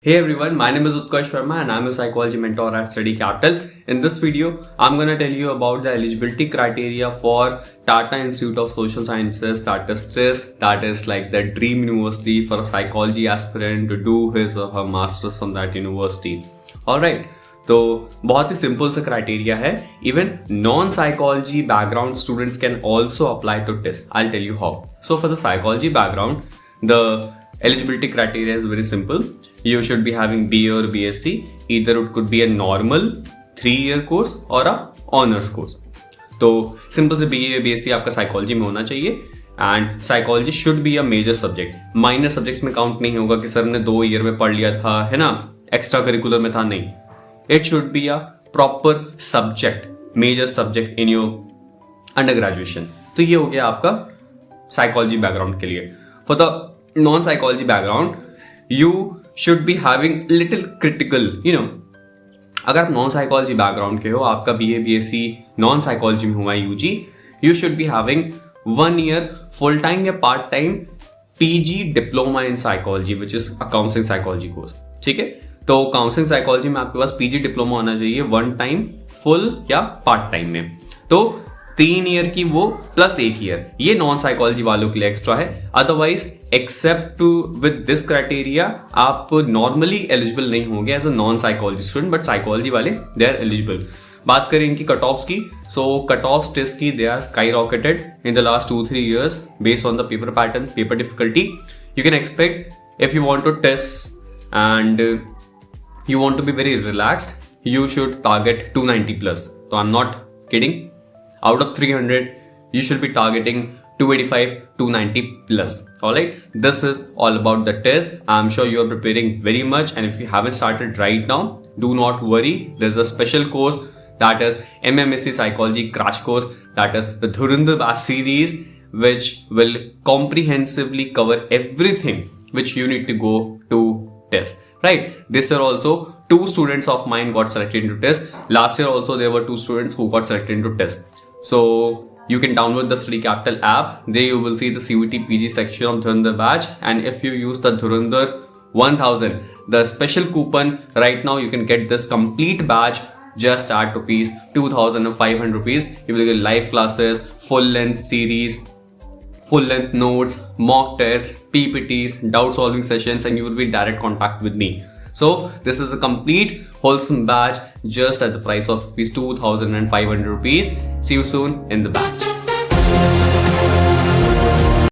Hey everyone, my name is Utkarsh Verma and I'm a psychology mentor at Study Capital. In this video, I'm gonna tell you about the eligibility criteria for Tata Institute of Social Sciences, that is TISS, that is like the dream university for a psychology aspirant to do his or her masters from that university. Alright, तो बहुत ही simple सा criteria है. Even non psychology background students can also apply to test. I tell you how. So for the psychology background, the eligibility criteria is very simple. You should be having BA or BSc. Either it could be a normal 3-year course or a honors course. तो सिंपल से BA या BSc आपका psychology में होना चाहिए and psychology should be a major subject. Minor subjects में count नहीं होगा कि सर ने 2 ईयर में पढ़ लिया था, है ना, एक्स्ट्रा करिकुलर में था, नहीं. It should be a proper subject, major subject in your under graduation. तो ये हो गया आपका साइकोलॉजी बैकग्राउंड के लिए. For the non psychology background, you should be having little critical, अगर आप नॉन साइकोलॉजी बैकग्राउंड के हो, आपका BA BSc नॉन साइकोलॉजी में हुआ UG, you should be having 1 year full time या part time PG diploma in psychology which is a counselling psychology course. ठीक है, तो काउंसलिंग साइकोलॉजी में आपके पास PG डिप्लोमा होना चाहिए 1 टाइम फुल या पार्ट टाइम में. तो 3 ईयर की वो प्लस 1 ईयर, ये नॉन साइकोलॉजी वालों के लिए एक्स्ट्रा है. Otherwise except with this criteria आप नॉर्मली एलिजिबल नहीं होंगे as a non psychology student, but psychology वाले दे आर एलिजिबल. बात करें इनकी कट ऑफ्स की, सो कट ऑफ्स टेस्ट की they are sky rocketed in the last 2-3 years based on the paper pattern, paper difficulty. You can expect if you want to test and you want to be very relaxed, you should target 290 plus. So I'm not kidding. Out of 300, you should be targeting 285, 290 plus. Alright, this is all about the test. I'm sure you are preparing very much, and if you haven't started right now, do not worry. There's a special course that is MMSC Psychology Crash Course, that is the Dhurandhar Batch series, which will comprehensively cover everything which you need to go to test. Right, this year also 2 students of mine got selected into test. Last year also there were 2 students who got selected into test. So you can download the Study Capital app. There you will see the CVT PG section of Dhurandhar Batch, and if you use the Dhurandhar 1000, the special coupon, right now you can get this complete batch just at rupees 2,500 rupees. You will get live classes, full length series, full length notes, mock tests, PPTs, doubt solving sessions, and you will be in direct contact with me. So this is a complete wholesome batch just at the price of rupees 2,500 rupees. See you soon in the batch.